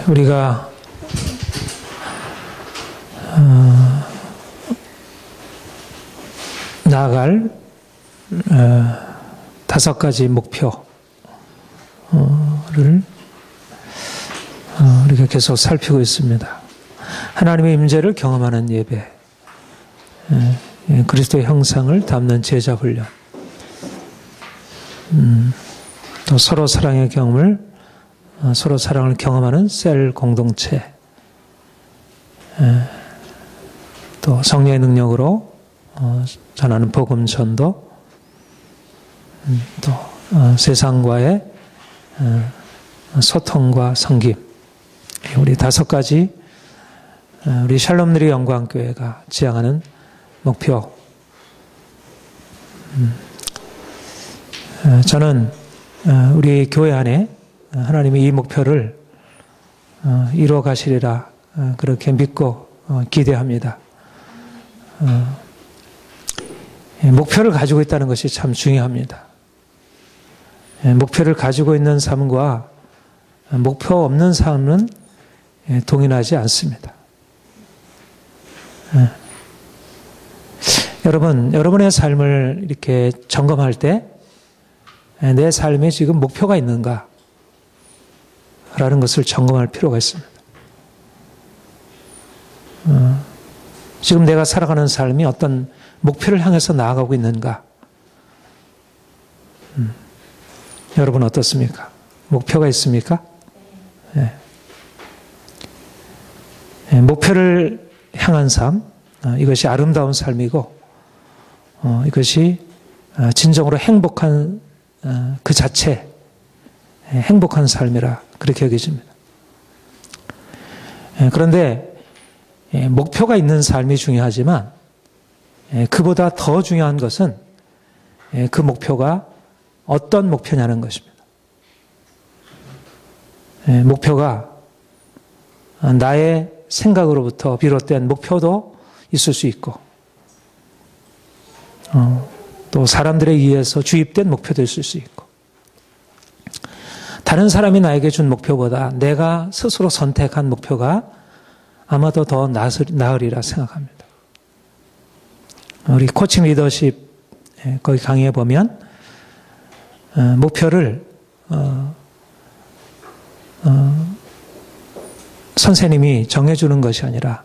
우리가 나아갈 5가지 목표를 우리가 계속 살피고 있습니다. 하나님의 임재를 경험하는 예배, 그리스도의 형상을 담는 제자 훈련, 또 서로 사랑의 경험을 서로 사랑을 경험하는 셀 공동체, 또 성령의 능력으로 전하는 복음 전도, 또 세상과의 소통과 섬김, 우리 5가지 우리 샬롬누리 영광교회가 지향하는 목표. 저는 우리 교회 안에 하나님이 이 목표를 이루어 가시리라 그렇게 믿고 기대합니다. 목표를 가지고 있다는 것이 참 중요합니다. 목표를 가지고 있는 삶과 목표 없는 삶은 동일하지 않습니다. 여러분의 삶을 이렇게 점검할 때 내 삶에 지금 목표가 있는가? 라는 것을 점검할 필요가 있습니다. 지금 내가 살아가는 삶이 어떤 목표를 향해서 나아가고 있는가? 여러분 어떻습니까? 목표가 있습니까? 네. 목표를 향한 삶, 이것이 아름다운 삶이고 이것이 진정으로 행복한 그 자체, 행복한 삶이라 그렇게 여겨집니다. 그런데 목표가 있는 삶이 중요하지만 그보다 더 중요한 것은 그 목표가 어떤 목표냐는 것입니다. 목표가 나의 생각으로부터 비롯된 목표도 있을 수 있고 또 사람들에 의해서 주입된 목표도 있을 수 있고 다른 사람이 나에게 준 목표보다 내가 스스로 선택한 목표가 아마도 더 나으리라 생각합니다. 우리 코칭 리더십 거기 강의에 보면 목표를 선생님이 정해주는 것이 아니라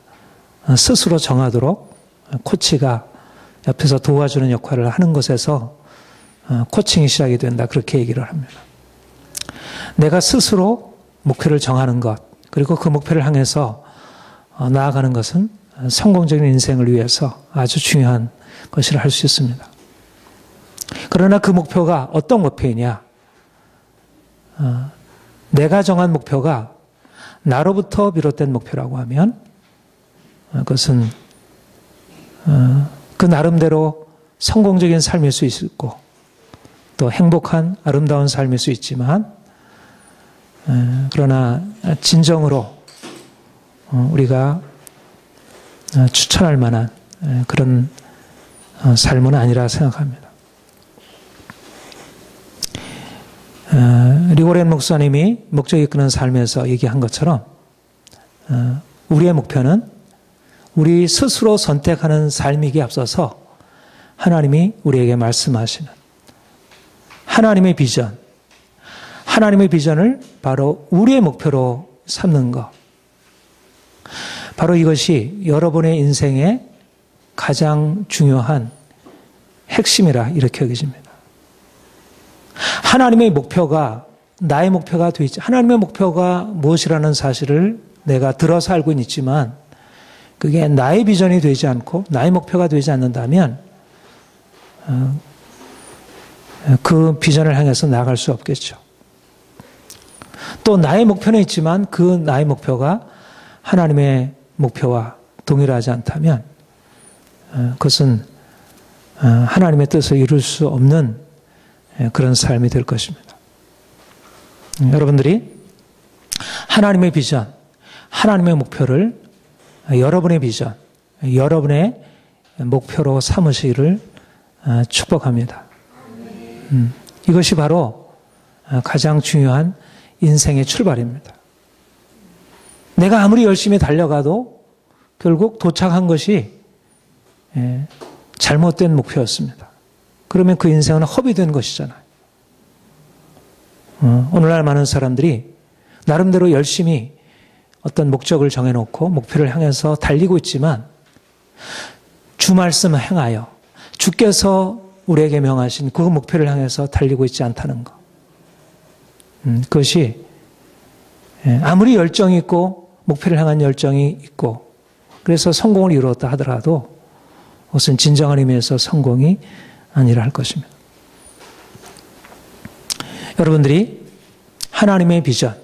스스로 정하도록 코치가 옆에서 도와주는 역할을 하는 것에서 코칭이 시작이 된다. 그렇게 얘기를 합니다. 내가 스스로 목표를 정하는 것, 그리고 그 목표를 향해서 나아가는 것은 성공적인 인생을 위해서 아주 중요한 것이라 할 수 있습니다. 그러나 그 목표가 어떤 목표이냐? 내가 정한 목표가 나로부터 비롯된 목표라고 하면 그것은 그 나름대로 성공적인 삶일 수 있고 또 행복한 아름다운 삶일 수 있지만 그러나 진정으로 우리가 추천할 만한 그런 삶은 아니라 생각합니다. 리고렌 목사님이 목적이 이끄는 삶에서 얘기한 것처럼 우리의 목표는 우리 스스로 선택하는 삶이기에 앞서서 하나님이 우리에게 말씀하시는 하나님의 비전, 하나님의 비전을 바로 우리의 목표로 삼는 것, 바로 이것이 여러분의 인생의 가장 중요한 핵심이라 이렇게 여겨집니다. 하나님의 목표가 나의 목표가 되지, 하나님의 목표가 무엇이라는 사실을 내가 들어서 알고는 있지만 그게 나의 비전이 되지 않고 나의 목표가 되지 않는다면 그 비전을 향해서 나아갈 수 없겠죠. 또 나의 목표는 있지만 그 나의 목표가 하나님의 목표와 동일하지 않다면 그것은 하나님의 뜻을 이룰 수 없는 그런 삶이 될 것입니다. 여러분들이 하나님의 비전, 하나님의 목표를 여러분의 비전, 여러분의 목표로 삼으시기를 축복합니다. 이것이 바로 가장 중요한 인생의 출발입니다. 내가 아무리 열심히 달려가도 결국 도착한 것이 잘못된 목표였습니다. 그러면 그 인생은 허비된 것이잖아요. 오늘날 많은 사람들이 나름대로 열심히 어떤 목적을 정해놓고 목표를 향해서 달리고 있지만 주 말씀을 행하여 주께서 우리에게 명하신 그 목표를 향해서 달리고 있지 않다는 것. 그것이 아무리 열정이 있고 목표를 향한 열정이 있고 그래서 성공을 이루었다 하더라도 그것은 진정한 의미에서 성공이 아니라 할 것입니다. 여러분들이 하나님의 비전,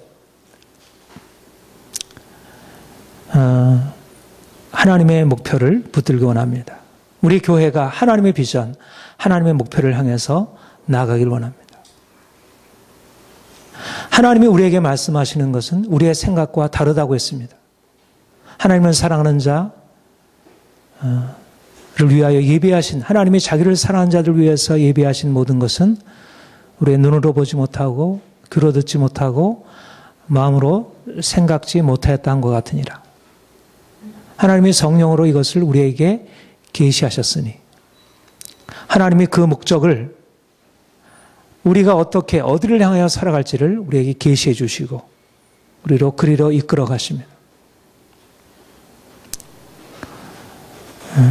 하나님의 목표를 붙들기 원합니다. 우리 교회가 하나님의 비전, 하나님의 목표를 향해서 나아가길 원합니다. 하나님이 우리에게 말씀하시는 것은 우리의 생각과 다르다고 했습니다. 하나님을 사랑하는 자를 위하여 예비하신, 하나님이 자기를 사랑하는 자들 위해서 예비하신 모든 것은 우리의 눈으로 보지 못하고 귀로 듣지 못하고 마음으로 생각지 못하였다 한 것 같으니라. 하나님이 성령으로 이것을 우리에게 계시하셨으니 하나님이 그 목적을 우리가 어떻게 어디를 향하여 살아갈지를 우리에게 계시해 주시고 우리로 그리로 이끌어 가십니다.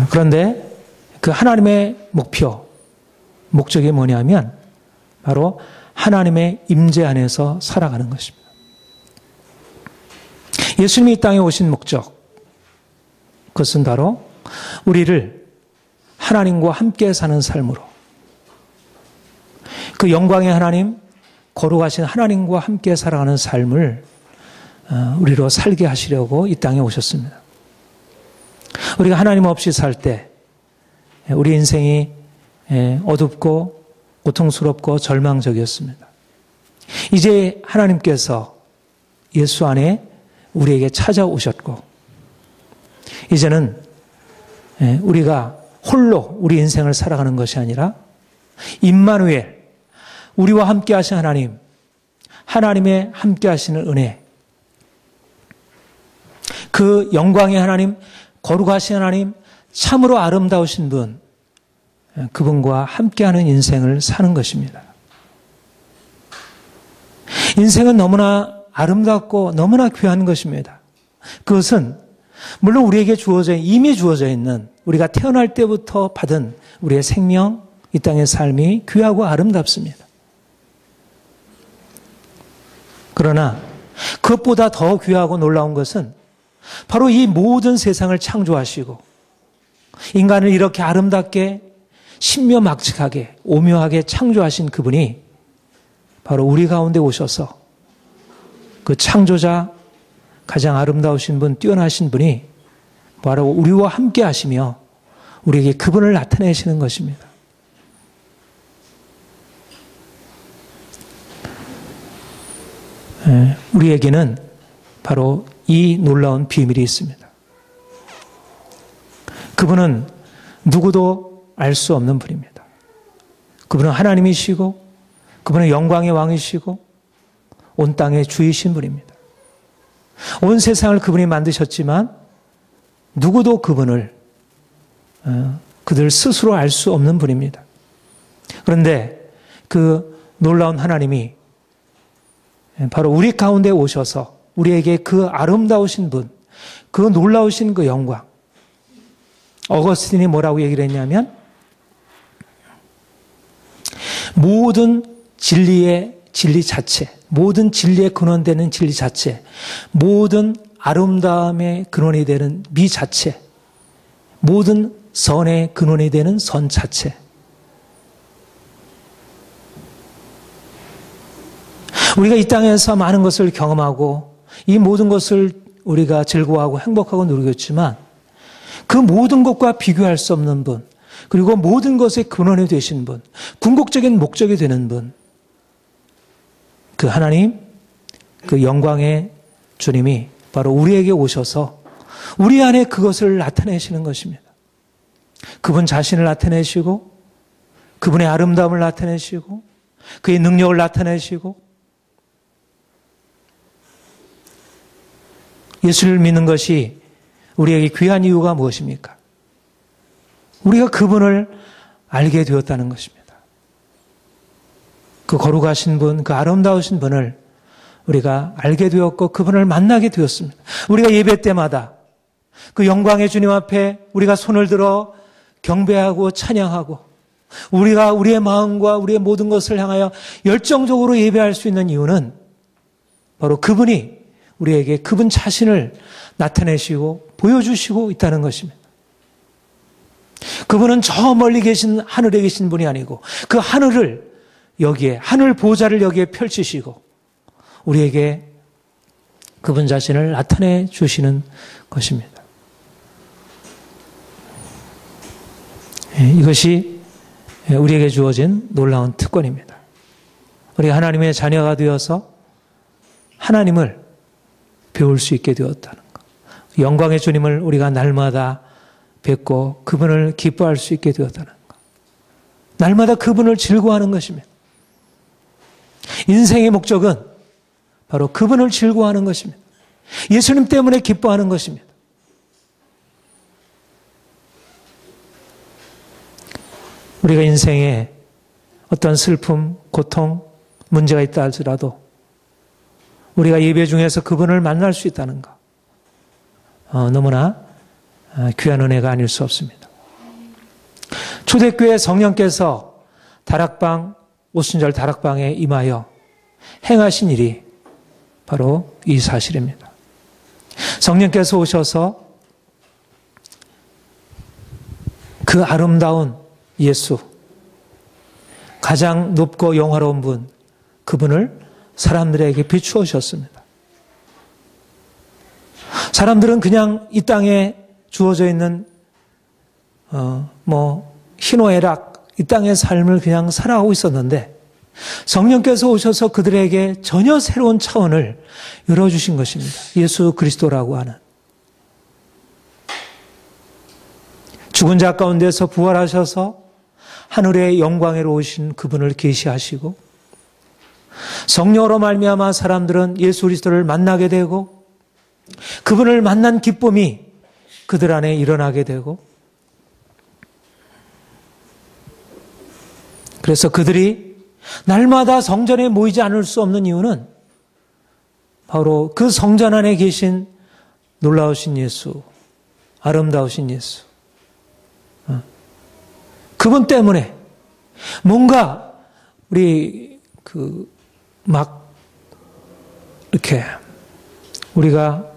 그런데 그 하나님의 목표, 목적이 뭐냐면 바로 하나님의 임재 안에서 살아가는 것입니다. 예수님이 이 땅에 오신 목적, 그것은 바로 우리를 하나님과 함께 사는 삶으로 그 영광의 하나님, 거룩하신 하나님과 함께 살아가는 삶을 우리로 살게 하시려고 이 땅에 오셨습니다. 우리가 하나님 없이 살 때 우리 인생이 어둡고 고통스럽고 절망적이었습니다. 이제 하나님께서 예수 안에 우리에게 찾아오셨고 이제는 우리가 홀로 우리 인생을 살아가는 것이 아니라 임마누엘, 우리와 함께 하신 하나님, 하나님의 함께 하시는 은혜, 그 영광의 하나님, 거룩하신 하나님, 참으로 아름다우신 분, 그분과 함께하는 인생을 사는 것입니다. 인생은 너무나 아름답고 너무나 귀한 것입니다. 그것은 물론 우리에게 이미 주어져 있는 우리가 태어날 때부터 받은 우리의 생명, 이 땅의 삶이 귀하고 아름답습니다. 그러나 그것보다 더 귀하고 놀라운 것은 바로 이 모든 세상을 창조하시고 인간을 이렇게 아름답게 신묘막측하게 오묘하게 창조하신 그분이 바로 우리 가운데 오셔서 그 창조자 가장 아름다우신 분, 뛰어나신 분이 바로 우리와 함께 하시며 우리에게 그분을 나타내시는 것입니다. 우리에게는 바로 이 놀라운 비밀이 있습니다. 그분은 누구도 알 수 없는 분입니다. 그분은 하나님이시고 그분은 영광의 왕이시고 온 땅의 주이신 분입니다. 온 세상을 그분이 만드셨지만 누구도 그분을 그들 스스로 알 수 없는 분입니다. 그런데 그 놀라운 하나님이 바로 우리 가운데 오셔서 우리에게 그 아름다우신 분, 그 놀라우신 그 영광. 어거스틴이 뭐라고 얘기를 했냐면 모든 진리의 진리 자체, 모든 진리의 근원되는 진리 자체, 모든 아름다움의 근원이 되는 미 자체, 모든 선의 근원이 되는 선 자체. 우리가 이 땅에서 많은 것을 경험하고 이 모든 것을 우리가 즐거워하고 행복하고 누리겠지만 그 모든 것과 비교할 수 없는 분, 그리고 모든 것의 근원이 되신 분, 궁극적인 목적이 되는 분, 그 하나님, 그 영광의 주님이 바로 우리에게 오셔서 우리 안에 그것을 나타내시는 것입니다. 그분 자신을 나타내시고 그분의 아름다움을 나타내시고 그의 능력을 나타내시고 예수를 믿는 것이 우리에게 귀한 이유가 무엇입니까? 우리가 그분을 알게 되었다는 것입니다. 그 거룩하신 분, 그 아름다우신 분을 우리가 알게 되었고 그분을 만나게 되었습니다. 우리가 예배 때마다 그 영광의 주님 앞에 우리가 손을 들어 경배하고 찬양하고 우리가 우리의 마음과 우리의 모든 것을 향하여 열정적으로 예배할 수 있는 이유는 바로 그분이 우리에게 그분 자신을 나타내시고 보여주시고 있다는 것입니다. 그분은 저 멀리 계신 하늘에 계신 분이 아니고 그 하늘을 여기에 하늘 보좌를 여기에 펼치시고 우리에게 그분 자신을 나타내 주시는 것입니다. 이것이 우리에게 주어진 놀라운 특권입니다. 우리가 하나님의 자녀가 되어서 하나님을 배울 수 있게 되었다는 것. 영광의 주님을 우리가 날마다 뵙고 그분을 기뻐할 수 있게 되었다는 것. 날마다 그분을 즐거워하는 것입니다. 인생의 목적은 바로 그분을 즐거워하는 것입니다. 예수님 때문에 기뻐하는 것입니다. 우리가 인생에 어떤 슬픔, 고통, 문제가 있다 할지라도 우리가 예배 중에서 그분을 만날 수 있다는 것. 너무나 귀한 은혜가 아닐 수 없습니다. 초대교회 성령께서 오순절 다락방에 임하여 행하신 일이 바로 이 사실입니다. 성령께서 오셔서 그 아름다운 예수, 가장 높고 영화로운 분, 그분을 사람들에게 비추어주셨습니다. 사람들은 그냥 이 땅에 주어져 있는 희노애락, 이 땅의 삶을 그냥 살아가고 있었는데 성령께서 오셔서 그들에게 전혀 새로운 차원을 열어주신 것입니다. 예수 그리스도라고 하는 죽은 자 가운데서 부활하셔서 하늘의 영광으로 오신 그분을 계시하시고 성령으로 말미암아 사람들은 예수 그리스도를 만나게 되고 그분을 만난 기쁨이 그들 안에 일어나게 되고 그래서 그들이 날마다 성전에 모이지 않을 수 없는 이유는 바로 그 성전 안에 계신 놀라우신 예수, 아름다우신 예수, 그분 때문에 뭔가 우리 이렇게 우리가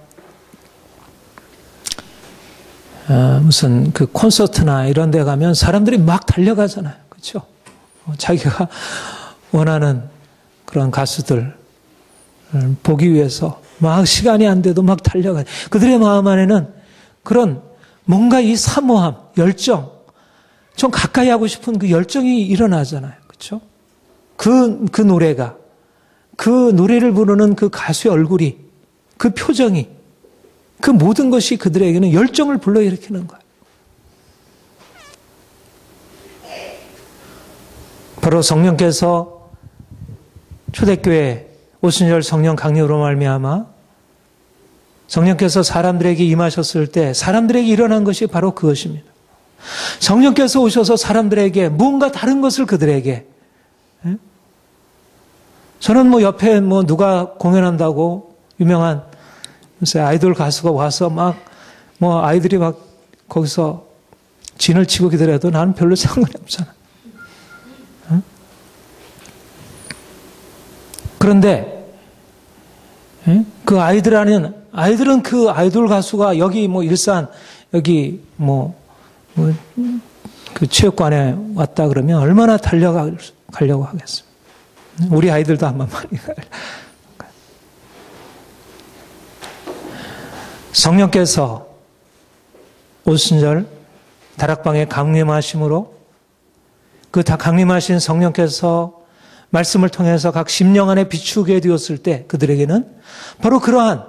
무슨 그 콘서트나 이런 데 가면 사람들이 막 달려가잖아요. 그렇죠? 자기가 원하는 그런 가수들 보기 위해서 막 시간이 안 돼도 막 달려가요. 그들의 마음 안에는 그런 뭔가 이 사모함, 열정, 좀 가까이 하고 싶은 그 열정이 일어나잖아요. 그렇죠? 그 노래가, 그 노래를 부르는 그 가수의 얼굴이, 그 표정이, 그 모든 것이 그들에게는 열정을 불러일으키는 거예요. 바로 성령께서 초대교회 오순절 성령 강림으로 말미암아 성령께서 사람들에게 임하셨을 때 사람들에게 일어난 것이 바로 그것입니다. 성령께서 오셔서 사람들에게 뭔가 다른 것을 그들에게, 저는 옆에 누가 공연한다고 유명한 아이돌 가수가 와서 아이들이 거기서 진을 치고 기다려도 나는 별로 상관이 없잖아. 그런데 그 아이들은 그 아이돌 가수가 여기 일산 여기 그 체육관에 왔다 그러면 얼마나 달려가려고 하겠습니까? 우리 아이들도 한번 많이 가요. 성령께서 오순절 다락방에 강림하심으로 그 다 강림하신 성령께서 말씀을 통해서 각 심령 안에 비추게 되었을 때 그들에게는 바로 그러한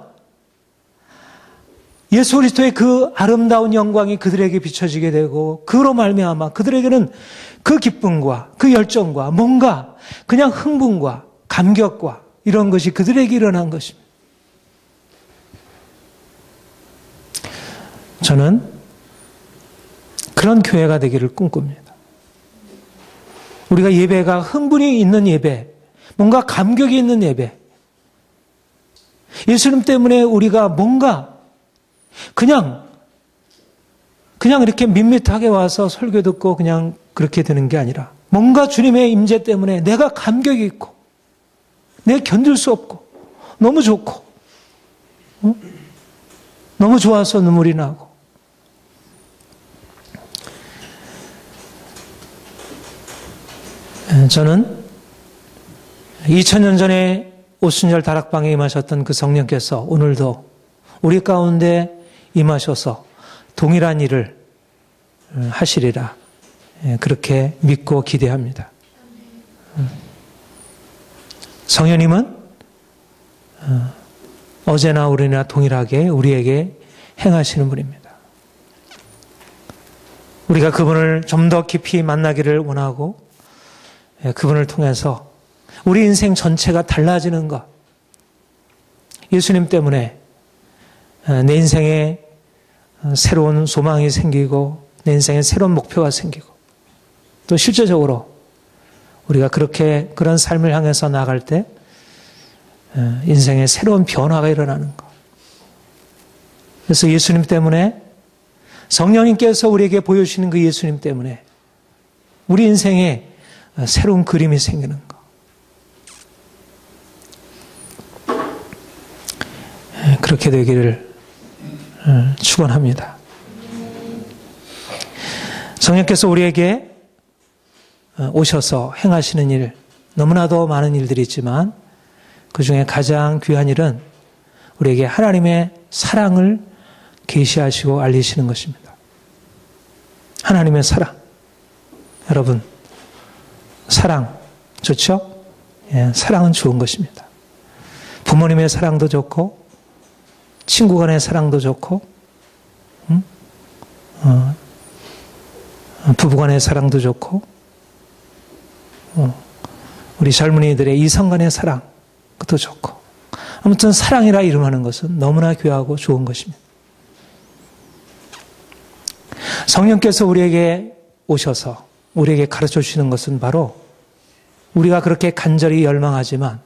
예수 그리스도의 그 아름다운 영광이 그들에게 비춰지게 되고 그로 말미암아 그들에게는 그 기쁨과 그 열정과 뭔가 그냥 흥분과 감격과 이런 것이 그들에게 일어난 것입니다. 저는 그런 교회가 되기를 꿈꿉니다. 우리가 예배가 흥분이 있는 예배, 뭔가 감격이 있는 예배, 예수님 때문에 우리가 뭔가 그냥 이렇게 밋밋하게 와서 설교 듣고 그냥 그렇게 되는 게 아니라 뭔가 주님의 임재 때문에 내가 감격이 있고 내가 견딜 수 없고 너무 좋고 너무 좋아서 눈물이 나고 저는 2000년 전에 오순절 다락방에 임하셨던 그 성령께서 오늘도 우리 가운데 임하셔서 동일한 일을 하시리라 그렇게 믿고 기대합니다. 성령님은 어제나 오늘이나 동일하게 우리에게 행하시는 분입니다. 우리가 그분을 좀 더 깊이 만나기를 원하고 그분을 통해서 우리 인생 전체가 달라지는 것, 예수님 때문에 내 인생에 새로운 소망이 생기고 내 인생에 새로운 목표가 생기고 또 실제적으로 우리가 그런 삶을 향해서 나아갈 때 인생에 새로운 변화가 일어나는 것. 그래서 예수님 때문에 성령님께서 우리에게 보여주시는 그 예수님 때문에 우리 인생에 새로운 그림이 생기는 것. 그렇게 되기를 축원합니다. 성령께서 우리에게 오셔서 행하시는 일, 너무나도 많은 일들이 있지만 그 중에 가장 귀한 일은 우리에게 하나님의 사랑을 계시하시고 알리시는 것입니다. 하나님의 사랑. 여러분, 사랑 좋죠? 예, 사랑은 좋은 것입니다. 부모님의 사랑도 좋고 친구 간의 사랑도 좋고 부부 간의 사랑도 좋고 우리 젊은이들의 이성 간의 사랑 그것도 좋고 아무튼 사랑이라 이름하는 것은 너무나 귀하고 좋은 것입니다. 성령께서 우리에게 오셔서 우리에게 가르쳐 주시는 것은 바로 우리가 그렇게 간절히 열망하지만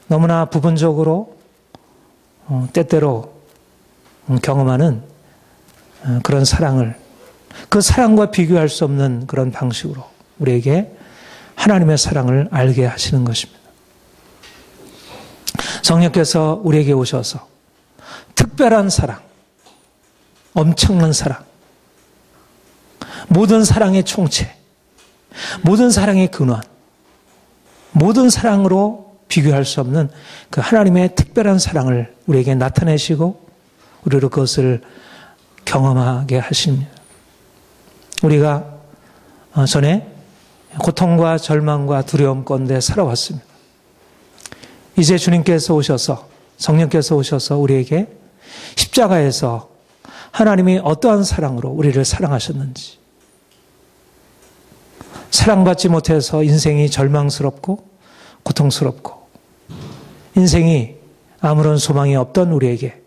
너무나 부분적으로 때때로 경험하는 그런 사랑을 그 사랑과 비교할 수 없는 그런 방식으로 우리에게 하나님의 사랑을 알게 하시는 것입니다. 성령께서 우리에게 오셔서 특별한 사랑, 엄청난 사랑, 모든 사랑의 총체, 모든 사랑의 근원, 모든 사랑으로 비교할 수 없는 그 하나님의 특별한 사랑을 우리에게 나타내시고 우리로 그것을 경험하게 하십니다. 우리가 전에 고통과 절망과 두려움 가운데 살아왔습니다. 이제 주님께서 오셔서 성령께서 오셔서 우리에게 십자가에서 하나님이 어떠한 사랑으로 우리를 사랑하셨는지 사랑받지 못해서 인생이 절망스럽고 고통스럽고 인생이 아무런 소망이 없던 우리에게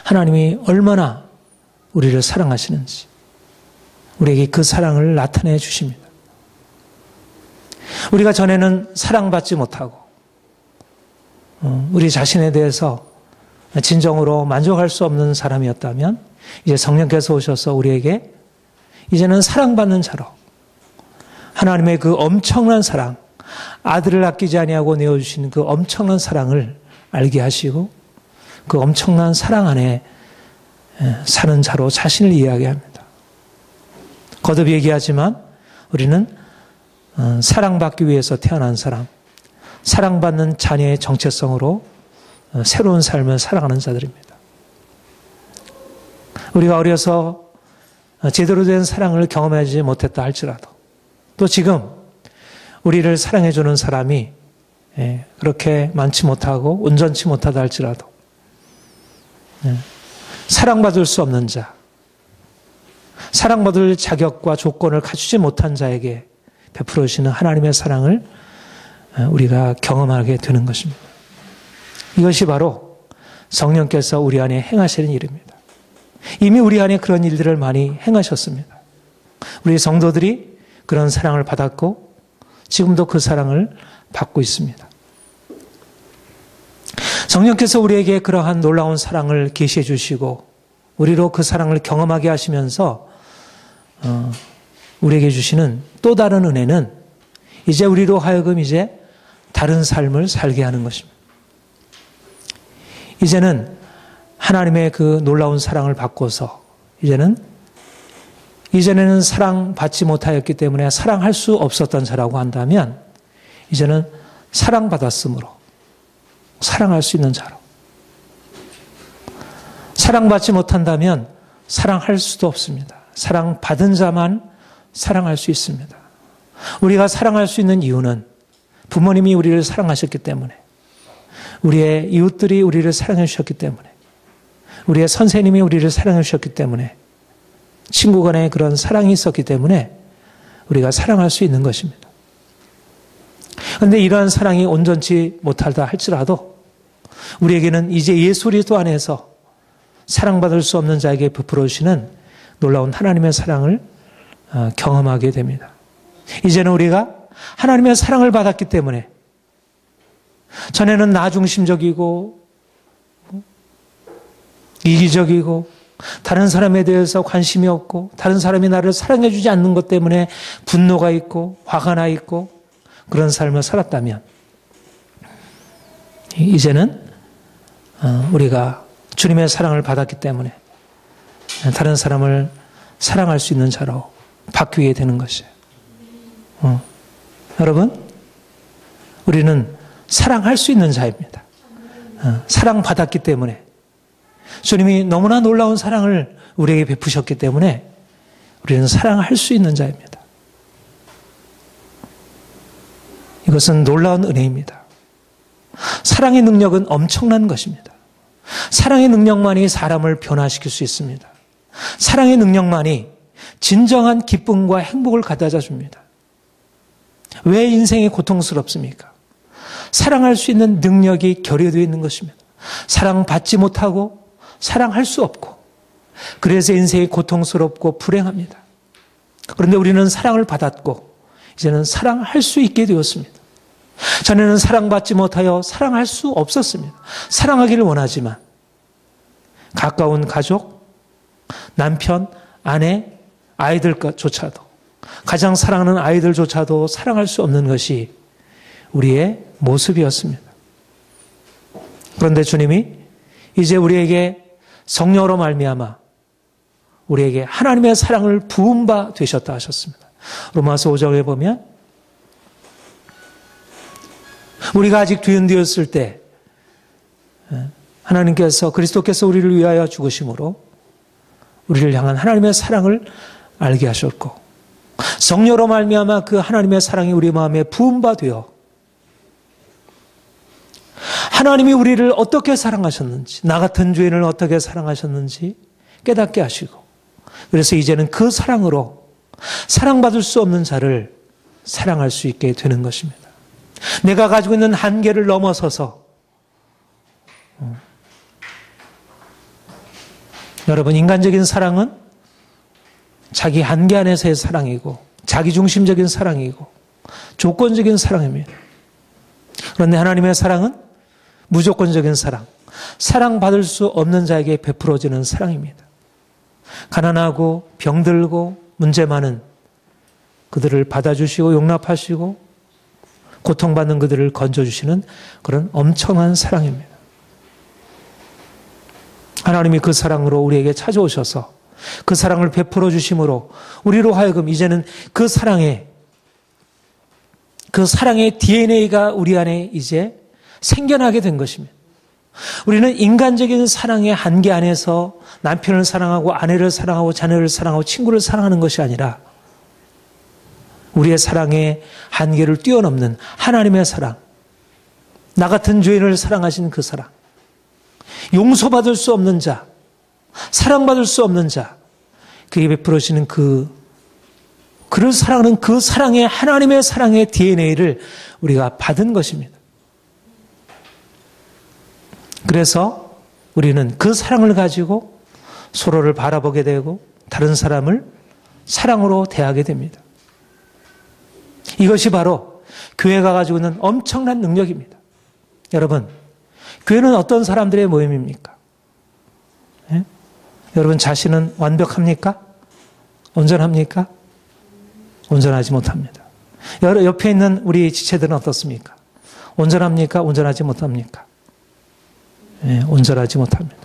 하나님이 얼마나 우리를 사랑하시는지 우리에게 그 사랑을 나타내 주십니다. 우리가 전에는 사랑받지 못하고 우리 자신에 대해서 진정으로 만족할 수 없는 사람이었다면 이제 성령께서 오셔서 우리에게 이제는 사랑받는 자로 하나님의 그 엄청난 사랑, 아들을 아끼지 아니하고 내어주신 그 엄청난 사랑을 알게 하시고 그 엄청난 사랑 안에 사는 자로 자신을 이야기합니다. 거듭 얘기하지만 우리는 사랑받기 위해서 태어난 사람, 사랑받는 자녀의 정체성으로 새로운 삶을 살아가는 자들입니다. 우리가 어려서 제대로 된 사랑을 경험하지 못했다 할지라도 또 지금 우리를 사랑해주는 사람이 그렇게 많지 못하고 온전치 못하다 할지라도 사랑받을 수 없는 자, 사랑받을 자격과 조건을 갖추지 못한 자에게 베풀어 주시는 하나님의 사랑을 우리가 경험하게 되는 것입니다. 이것이 바로 성령께서 우리 안에 행하시는 일입니다. 이미 우리 안에 그런 일들을 많이 행하셨습니다. 우리 성도들이 그런 사랑을 받았고 지금도 그 사랑을 받고 있습니다. 성령께서 우리에게 그러한 놀라운 사랑을 계시해 주시고 우리로 그 사랑을 경험하게 하시면서 우리에게 주시는 또 다른 은혜는 이제 우리로 하여금 이제 다른 삶을 살게 하는 것입니다. 이제는 하나님의 그 놀라운 사랑을 받고서 이전에는 사랑받지 못하였기 때문에 사랑할 수 없었던 자라고 한다면 이제는 사랑받았으므로 사랑할 수 있는 자로, 사랑받지 못한다면 사랑할 수도 없습니다. 사랑받은 자만 사랑할 수 있습니다. 우리가 사랑할 수 있는 이유는 부모님이 우리를 사랑하셨기 때문에, 우리의 이웃들이 우리를 사랑해 주셨기 때문에, 우리의 선생님이 우리를 사랑해 주셨기 때문에, 친구 간에 그런 사랑이 있었기 때문에 우리가 사랑할 수 있는 것입니다. 그런데 이러한 사랑이 온전치 못하다 할지라도 우리에게는 이제 예수 그리스도 안에서 사랑받을 수 없는 자에게 베풀어 주시는 놀라운 하나님의 사랑을 경험하게 됩니다. 이제는 우리가 하나님의 사랑을 받았기 때문에 전에는 나 중심적이고 이기적이고 다른 사람에 대해서 관심이 없고 다른 사람이 나를 사랑해 주지 않는 것 때문에 분노가 있고 화가 나 있고 그런 삶을 살았다면 이제는 우리가 주님의 사랑을 받았기 때문에 다른 사람을 사랑할 수 있는 자로 바뀌게 되는 것이에요. 여러분, 우리는 사랑할 수 있는 자입니다. 사랑받았기 때문에 주님이 너무나 놀라운 사랑을 우리에게 베푸셨기 때문에 우리는 사랑할 수 있는 자입니다. 이것은 놀라운 은혜입니다. 사랑의 능력은 엄청난 것입니다. 사랑의 능력만이 사람을 변화시킬 수 있습니다. 사랑의 능력만이 진정한 기쁨과 행복을 가져다 줍니다. 왜 인생이 고통스럽습니까? 사랑할 수 있는 능력이 결여되어 있는 것입니다. 사랑받지 못하고 사랑할 수 없고 그래서 인생이 고통스럽고 불행합니다. 그런데 우리는 사랑을 받았고 이제는 사랑할 수 있게 되었습니다. 전에는 사랑받지 못하여 사랑할 수 없었습니다. 사랑하기를 원하지만 가까운 가족, 남편, 아내, 아이들조차도 가장 사랑하는 아이들조차도 사랑할 수 없는 것이 우리의 모습이었습니다. 그런데 주님이 이제 우리에게 성령으로 말미암아 우리에게 하나님의 사랑을 부은 바 되셨다 하셨습니다. 로마서 5장에 보면 우리가 아직 뒤흔들었을 때 하나님께서 그리스도께서 우리를 위하여 죽으심으로 우리를 향한 하나님의 사랑을 알게 하셨고 성령으로 말미암아 그 하나님의 사랑이 우리 마음에 부은 바 되어 하나님이 우리를 어떻게 사랑하셨는지 나 같은 죄인을 어떻게 사랑하셨는지 깨닫게 하시고 그래서 이제는 그 사랑으로 사랑받을 수 없는 자를 사랑할 수 있게 되는 것입니다. 내가 가지고 있는 한계를 넘어서서 여러분 인간적인 사랑은 자기 한계 안에서의 사랑이고 자기중심적인 사랑이고 조건적인 사랑입니다. 그런데 하나님의 사랑은 무조건적인 사랑, 사랑받을 수 없는 자에게 베풀어지는 사랑입니다. 가난하고 병들고 문제 많은 그들을 받아주시고 용납하시고 고통받는 그들을 건져주시는 그런 엄청난 사랑입니다. 하나님이 그 사랑으로 우리에게 찾아오셔서 그 사랑을 베풀어 주심으로 우리로 하여금 이제는 그 사랑의 DNA가 우리 안에 이제 생겨나게 된 것입니다. 우리는 인간적인 사랑의 한계 안에서 남편을 사랑하고 아내를 사랑하고 자녀를 사랑하고 친구를 사랑하는 것이 아니라 우리의 사랑의 한계를 뛰어넘는 하나님의 사랑, 나 같은 죄인을 사랑하신 그 사랑, 용서받을 수 없는 자, 사랑받을 수 없는 자, 그에게 베풀어지는 그를 사랑하는 그 사랑의 하나님의 사랑의 DNA를 우리가 받은 것입니다. 그래서 우리는 그 사랑을 가지고 서로를 바라보게 되고 다른 사람을 사랑으로 대하게 됩니다. 이것이 바로 교회가 가지고 있는 엄청난 능력입니다. 여러분, 교회는 어떤 사람들의 모임입니까? 예? 여러분 자신은 완벽합니까? 온전합니까? 온전하지 못합니다. 옆에 있는 우리 지체들은 어떻습니까? 온전합니까? 온전하지 못합니까? 예, 온전하지 못합니다.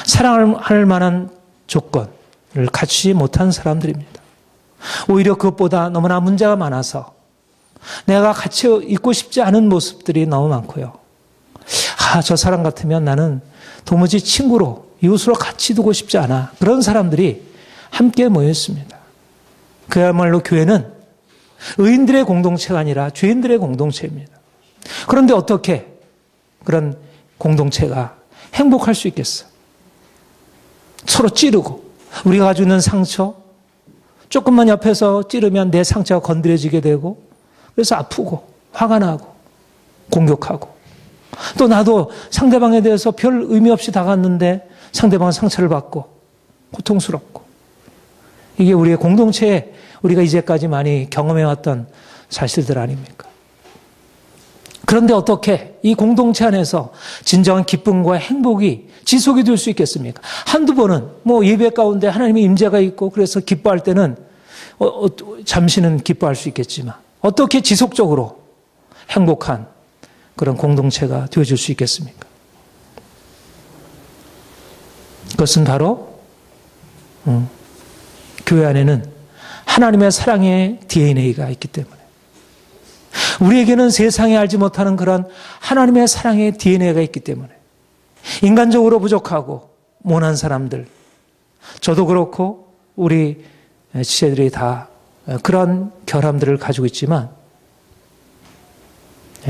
사랑할 만한 조건을 갖추지 못한 사람들입니다. 오히려 그것보다 너무나 문제가 많아서 내가 같이 있고 싶지 않은 모습들이 너무 많고요. 저 사람 같으면 나는 도무지 친구로, 이웃으로 같이 두고 싶지 않아. 그런 사람들이 함께 모여 있습니다. 그야말로 교회는 의인들의 공동체가 아니라 죄인들의 공동체입니다. 그런데 어떻게 그런 공동체가 행복할 수 있겠어? 서로 찌르고 우리가 가지고 있는 상처, 조금만 옆에서 찌르면 내 상처가 건드려지게 되고 그래서 아프고 화가 나고 공격하고 또 나도 상대방에 대해서 별 의미 없이 다갔는데 상대방은 상처를 받고 고통스럽고 이게 우리의 공동체에 우리가 이제까지 많이 경험해왔던 사실들 아닙니까? 그런데 어떻게 이 공동체 안에서 진정한 기쁨과 행복이 지속이 될 수 있겠습니까? 한두 번은 예배 가운데 하나님의 임재가 있고 그래서 기뻐할 때는 잠시는 기뻐할 수 있겠지만 어떻게 지속적으로 행복한 그런 공동체가 되어줄 수 있겠습니까? 그것은 바로 교회 안에는 하나님의 사랑의 DNA가 있기 때문에 우리에게는 세상에 알지 못하는 그런 하나님의 사랑의 DNA가 있기 때문에 인간적으로 부족하고 모난 사람들, 저도 그렇고 우리 지체들이 다 그런 결함들을 가지고 있지만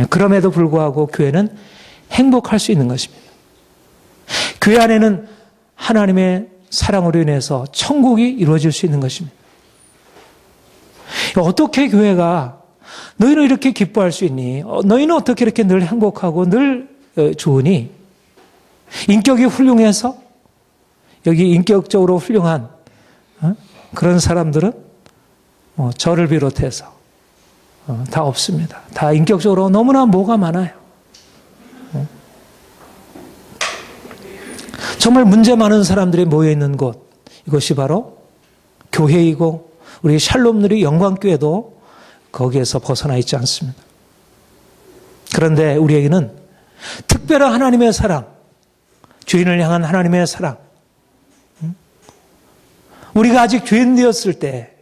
그럼에도 불구하고 교회는 행복할 수 있는 것입니다. 교회 안에는 하나님의 사랑으로 인해서 천국이 이루어질 수 있는 것입니다. 어떻게 교회가 너희는 이렇게 기뻐할 수 있니? 너희는 어떻게 이렇게 늘 행복하고 늘 좋으니? 인격이 훌륭해서? 여기 인격적으로 훌륭한 그런 사람들은 저를 비롯해서 다 없습니다. 다 인격적으로 너무나 뭐가 많아요. 정말 문제 많은 사람들이 모여있는 곳, 이것이 바로 교회이고 우리 샬롬누리 영광교회도 거기에서 벗어나 있지 않습니다. 그런데 우리에게는 특별한 하나님의 사랑, 죄인을 향한 하나님의 사랑, 우리가 아직 죄인 되었을 때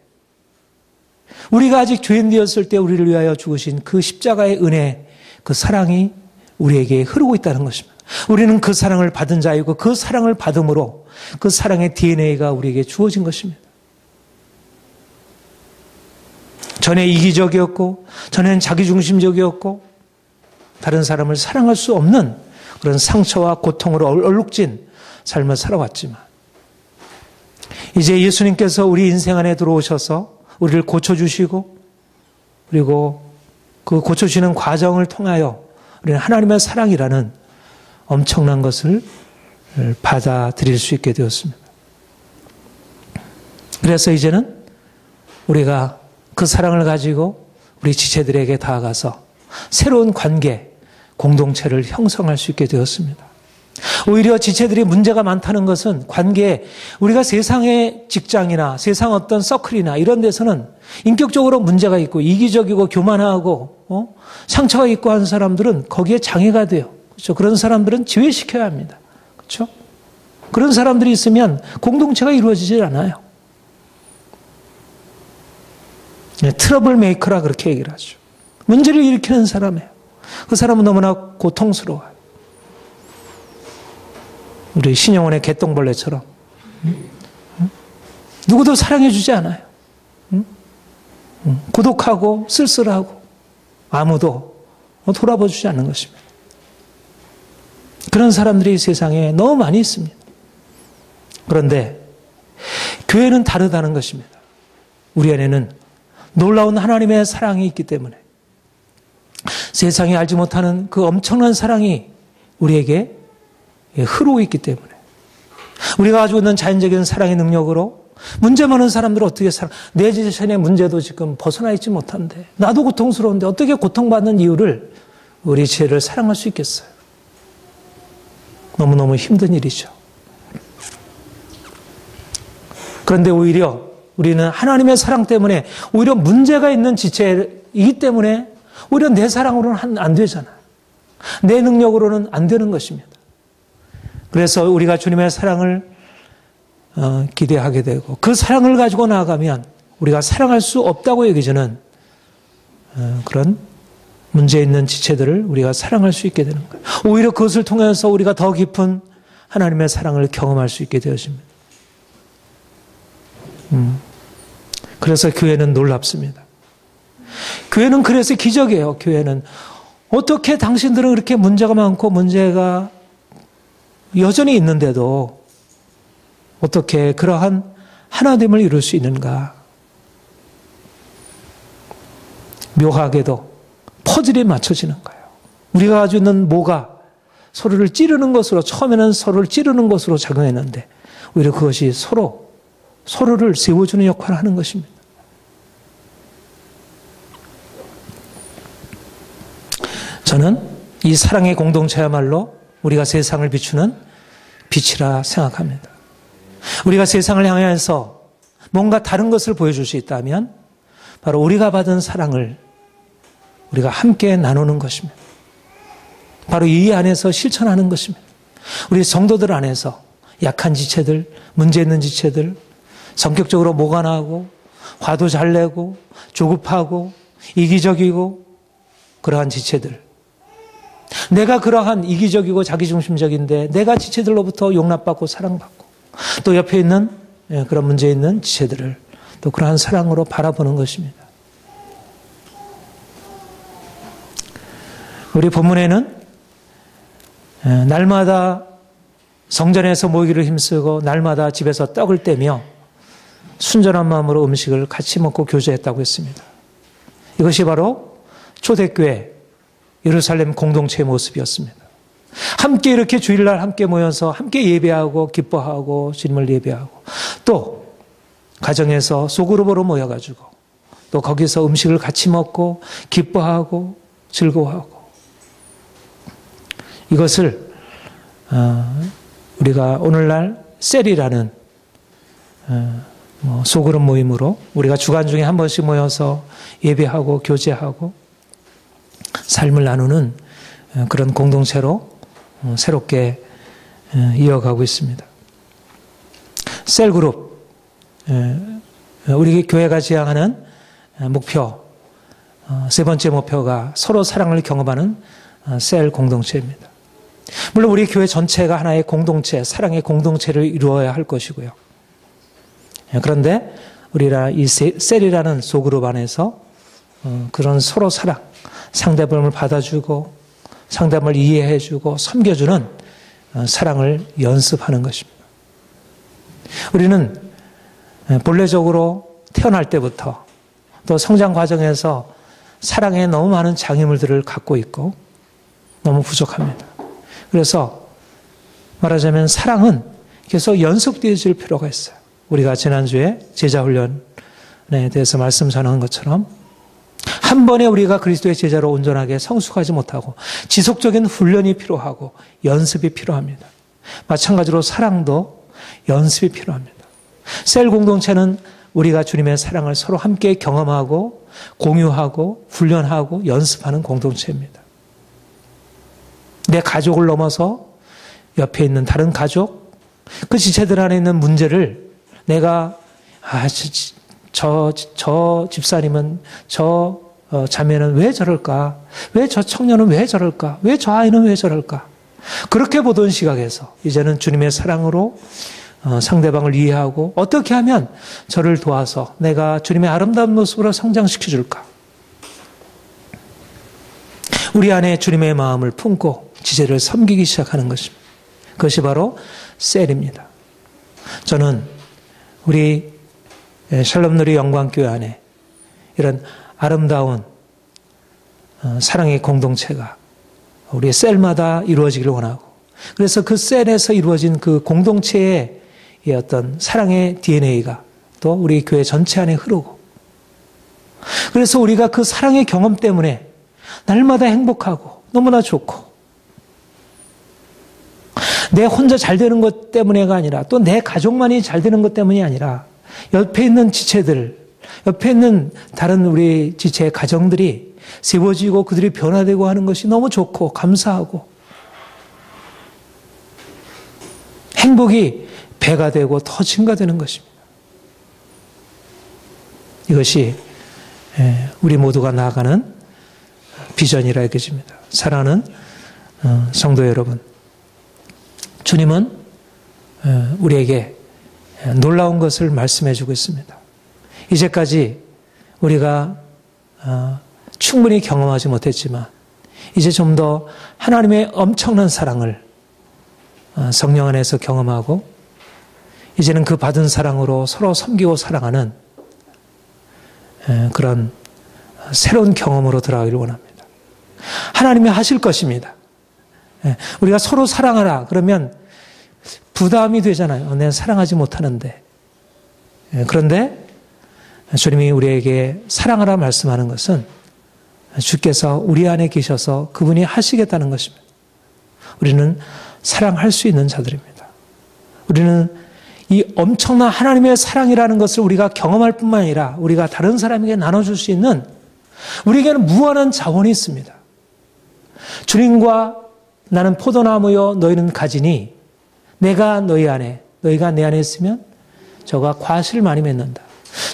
우리를 위하여 죽으신 그 십자가의 은혜, 그 사랑이 우리에게 흐르고 있다는 것입니다. 우리는 그 사랑을 받은 자이고 그 사랑을 받음으로 그 사랑의 DNA가 우리에게 주어진 것입니다. 전에 이기적이었고 전에는 자기중심적이었고 다른 사람을 사랑할 수 없는 그런 상처와 고통으로 얼룩진 삶을 살아왔지만 이제 예수님께서 우리 인생 안에 들어오셔서 우리를 고쳐주시고 그리고 그 고쳐주시는 과정을 통하여 우리는 하나님의 사랑이라는 엄청난 것을 받아들일 수 있게 되었습니다. 그래서 이제는 우리가 그 사랑을 가지고 우리 지체들에게 다가가서 새로운 관계, 공동체를 형성할 수 있게 되었습니다. 오히려 지체들이 문제가 많다는 것은 관계에 우리가 세상의 직장이나 세상 어떤 서클이나 이런 데서는 인격적으로 문제가 있고 이기적이고 교만하고 상처가 있고 한 사람들은 거기에 장애가 돼요. 그렇죠? 그런 사람들은 지회시켜야 합니다. 그렇죠? 그런 사람들이 있으면 공동체가 이루어지질 않아요. 트러블 메이커라 그렇게 얘기를 하죠. 문제를 일으키는 사람이에요. 그 사람은 너무나 고통스러워요. 우리 신영원의 개똥벌레처럼 누구도 사랑해주지 않아요. 고독하고 쓸쓸하고 아무도 돌아봐주지 않는 것입니다. 그런 사람들이 세상에 너무 많이 있습니다. 그런데 교회는 다르다는 것입니다. 우리 안에는 놀라운 하나님의 사랑이 있기 때문에 세상이 알지 못하는 그 엄청난 사랑이 우리에게 흐르고 있기 때문에 우리가 가지고 있는 자연적인 사랑의 능력으로 문제 많은 사람들은 어떻게 내 자신의 문제도 지금 벗어나 있지 못한데 나도 고통스러운데 어떻게 고통받는 이유를 우리 죄를 사랑할 수 있겠어요? 너무너무 힘든 일이죠. 그런데 오히려 우리는 하나님의 사랑 때문에 오히려 문제가 있는 지체이기 때문에 오히려 내 사랑으로는 안 되잖아요. 내 능력으로는 안 되는 것입니다. 그래서 우리가 주님의 사랑을 기대하게 되고 그 사랑을 가지고 나아가면 우리가 사랑할 수 없다고 여기지는 그런 문제 있는 지체들을 우리가 사랑할 수 있게 되는 거예요. 오히려 그것을 통해서 우리가 더 깊은 하나님의 사랑을 경험할 수 있게 되어집니다. 그래서 교회는 놀랍습니다. 교회는 그래서 기적이에요. 교회는 어떻게 당신들은 그렇게 문제가 많고 문제가 여전히 있는데도 어떻게 그러한 하나됨을 이룰 수 있는가? 묘하게도 퍼즐이 맞춰지는 거예요. 우리가 가지고 있는 모가 서로를 찌르는 것으로 처음에는 서로를 찌르는 것으로 작용했는데 오히려 그것이 서로를 세워주는 역할을 하는 것입니다. 저는 이 사랑의 공동체야말로 우리가 세상을 비추는 빛이라 생각합니다. 우리가 세상을 향해서 뭔가 다른 것을 보여줄 수 있다면 바로 우리가 받은 사랑을 우리가 함께 나누는 것입니다. 바로 이 안에서 실천하는 것입니다. 우리 성도들 안에서 약한 지체들, 문제 있는 지체들, 성격적으로 모관하고 화도 잘 내고 조급하고 이기적이고 그러한 지체들, 내가 그러한 이기적이고 자기중심적인데 내가 지체들로부터 용납받고 사랑받고 또 옆에 있는 그런 문제 있는 지체들을 또 그러한 사랑으로 바라보는 것입니다. 우리 본문에는 날마다 성전에서 모이기를 힘쓰고 날마다 집에서 떡을 떼며 순전한 마음으로 음식을 같이 먹고 교제했다고 했습니다. 이것이 바로 초대교회 예루살렘 공동체의 모습이었습니다. 함께 이렇게 주일날 함께 모여서 함께 예배하고 기뻐하고 주님을 예배하고 또 가정에서 소그룹으로 모여가지고 또 거기서 음식을 같이 먹고 기뻐하고 즐거워하고 이것을 우리가 오늘날 셀이라는 소그룹 모임으로 우리가 주간 중에 한 번씩 모여서 예배하고 교제하고 삶을 나누는 그런 공동체로 새롭게 이어가고 있습니다. 셀그룹, 우리 교회가 지향하는 목표, 세 번째 목표가 서로 사랑을 경험하는 셀 공동체입니다. 물론 우리 교회 전체가 하나의 공동체, 사랑의 공동체를 이루어야 할 것이고요. 그런데 우리가 이 셀이라는 소그룹 안에서 그런 서로 사랑, 상대방을 받아주고 상대방을 이해해주고 섬겨주는 사랑을 연습하는 것입니다. 우리는 본래적으로 태어날 때부터 또 성장 과정에서 사랑에 너무 많은 장애물들을 갖고 있고 너무 부족합니다. 그래서 말하자면 사랑은 계속 연속되어질 필요가 있어요. 우리가 지난주에 제자훈련에 대해서 말씀 전한 것처럼 한 번에 우리가 그리스도의 제자로 온전하게 성숙하지 못하고 지속적인 훈련이 필요하고 연습이 필요합니다. 마찬가지로 사랑도 연습이 필요합니다. 셀 공동체는 우리가 주님의 사랑을 서로 함께 경험하고 공유하고 훈련하고 연습하는 공동체입니다. 내 가족을 넘어서 옆에 있는 다른 가족, 그 지체들 안에 있는 문제를 내가 저 집사님은 저 자매는 왜 저럴까? 왜 저 청년은 왜 저럴까? 왜 저 아이는 왜 저럴까? 그렇게 보던 시각에서 이제는 주님의 사랑으로 상대방을 이해하고 어떻게 하면 저를 도와서 내가 주님의 아름다운 모습으로 성장시켜 줄까? 우리 안에 주님의 마음을 품고 지체를 섬기기 시작하는 것입니다. 그것이 바로 셀입니다. 저는 우리 샬롬누리 영광교회 안에 이런 아름다운 사랑의 공동체가 우리 셀마다 이루어지기를 원하고 그래서 그 셀에서 이루어진 그 공동체의 어떤 사랑의 DNA가 또 우리 교회 전체 안에 흐르고, 그래서 우리가 그 사랑의 경험 때문에 날마다 행복하고 너무나 좋고, 내 혼자 잘 되는 것 때문에가 아니라 또 내 가족만이 잘 되는 것 때문이 아니라 옆에 있는 지체들, 옆에 있는 다른 우리 지체의 가정들이 세워지고 그들이 변화되고 하는 것이 너무 좋고 감사하고 행복이 배가 되고 더 증가되는 것입니다. 이것이 우리 모두가 나아가는 비전이라 여겨집니다. 사랑하는 성도 여러분, 주님은 우리에게 놀라운 것을 말씀해 주고 있습니다. 이제까지 우리가 충분히 경험하지 못했지만 이제 좀 더 하나님의 엄청난 사랑을 성령 안에서 경험하고, 이제는 그 받은 사랑으로 서로 섬기고 사랑하는 그런 새로운 경험으로 들어가기를 원합니다. 하나님이 하실 것입니다. 우리가 서로 사랑하라 그러면 부담이 되잖아요. 내가 사랑하지 못하는데. 그런데 주님이 우리에게 사랑하라 말씀하는 것은 주께서 우리 안에 계셔서 그분이 하시겠다는 것입니다. 우리는 사랑할 수 있는 자들입니다. 우리는 이 엄청난 하나님의 사랑이라는 것을 우리가 경험할 뿐만 아니라 우리가 다른 사람에게 나눠줄 수 있는, 우리에게는 무한한 자원이 있습니다. 주님과 나는 포도나무여 너희는 가지니 내가 너희 안에, 너희가 내 안에 있으면 저가 과실을 많이 맺는다.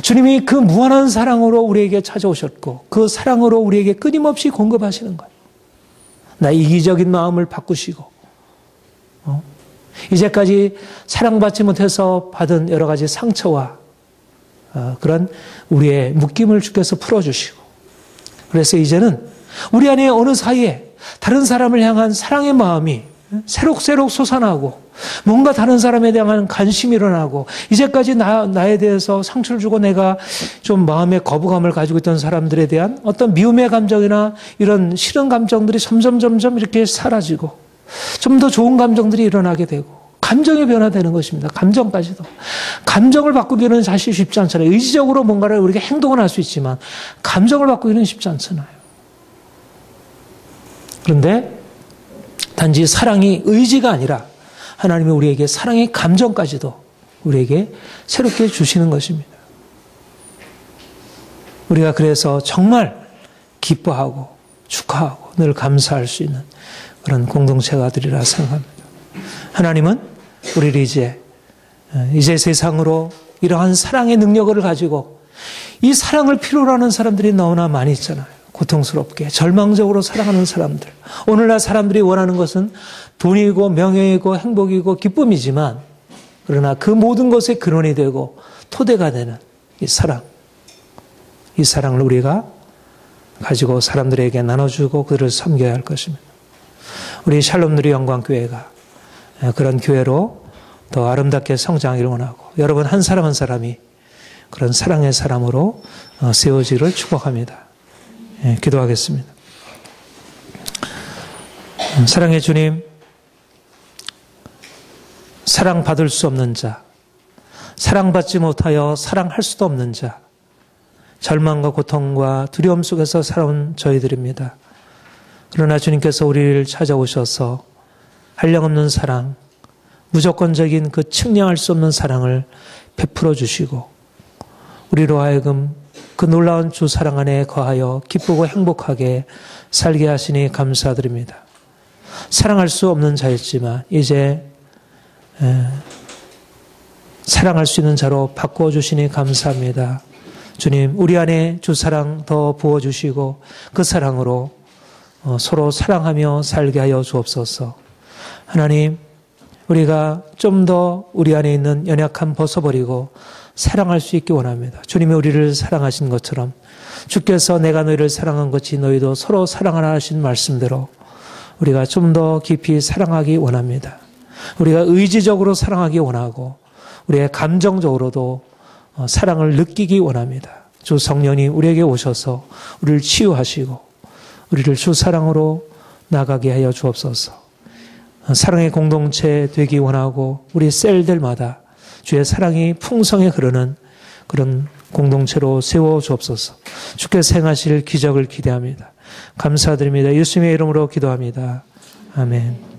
주님이 그 무한한 사랑으로 우리에게 찾아오셨고 그 사랑으로 우리에게 끊임없이 공급하시는 거예요. 나의 이기적인 마음을 바꾸시고 이제까지 사랑받지 못해서 받은 여러 가지 상처와 그런 우리의 묶임을 주께서 풀어주시고, 그래서 이제는 우리 안에 어느 사이에 다른 사람을 향한 사랑의 마음이 새록새록 솟아나고 뭔가 다른 사람에 대한 관심이 일어나고, 이제까지 나에 대해서 상처를 주고 내가 좀 마음의 거부감을 가지고 있던 사람들에 대한 어떤 미움의 감정이나 이런 싫은 감정들이 점점 이렇게 사라지고 좀 더 좋은 감정들이 일어나게 되고 감정이 변화되는 것입니다. 감정까지도. 감정을 바꾸기는 사실 쉽지 않잖아요. 의지적으로 뭔가를 우리가 행동을 할 수 있지만 감정을 바꾸기는 쉽지 않잖아요. 그런데 단지 사랑이 의지가 아니라 하나님이 우리에게 사랑의 감정까지도 우리에게 새롭게 주시는 것입니다. 우리가 그래서 정말 기뻐하고 축하하고 늘 감사할 수 있는 그런 공동체가 되리라 생각합니다. 하나님은 우리를 이제 세상으로 이러한 사랑의 능력을 가지고, 이 사랑을 필요로 하는 사람들이 너무나 많이 있잖아요. 고통스럽게 절망적으로 살아가는 사람들. 오늘날 사람들이 원하는 것은 돈이고 명예이고 행복이고 기쁨이지만, 그러나 그 모든 것의 근원이 되고 토대가 되는 이 사랑, 이 사랑을 우리가 가지고 사람들에게 나눠주고 그들을 섬겨야 할 것입니다. 우리 샬롬 누리 영광교회가 그런 교회로 더 아름답게 성장하기를 원하고, 여러분 한 사람 한 사람이 그런 사랑의 사람으로 세워지기를 축복합니다. 기도하겠습니다. 사랑의 주님, 사랑받을 수 없는 자, 사랑받지 못하여 사랑할 수도 없는 자, 절망과 고통과 두려움 속에서 살아온 저희들입니다. 그러나 주님께서 우리를 찾아오셔서 한량없는 사랑, 무조건적인 그 측량할 수 없는 사랑을 베풀어 주시고, 우리로 하여금 그 놀라운 주 사랑 안에 거하여 기쁘고 행복하게 살게 하시니 감사드립니다. 사랑할 수 없는 자였지만 이제 사랑할 수 있는 자로 바꿔주시니 감사합니다. 주님, 우리 안에 주 사랑 더 부어주시고 그 사랑으로 서로 사랑하며 살게 하여 주옵소서. 하나님, 우리가 좀 더 우리 안에 있는 연약함 벗어버리고 사랑할 수 있기 원합니다. 주님이 우리를 사랑하신 것처럼 주께서 내가 너희를 사랑한 것이 너희도 서로 사랑하라 하신 말씀대로 우리가 좀 더 깊이 사랑하기 원합니다. 우리가 의지적으로 사랑하기 원하고 우리의 감정적으로도 사랑을 느끼기 원합니다. 주 성령이 우리에게 오셔서 우리를 치유하시고 우리를 주 사랑으로 나가게 하여 주옵소서. 사랑의 공동체 되기 원하고 우리 셀들마다 주의 사랑이 풍성히 흐르는 그런 공동체로 세워 주옵소서. 주께서 행하실 기적을 기대합니다. 감사드립니다. 예수님의 이름으로 기도합니다. 아멘.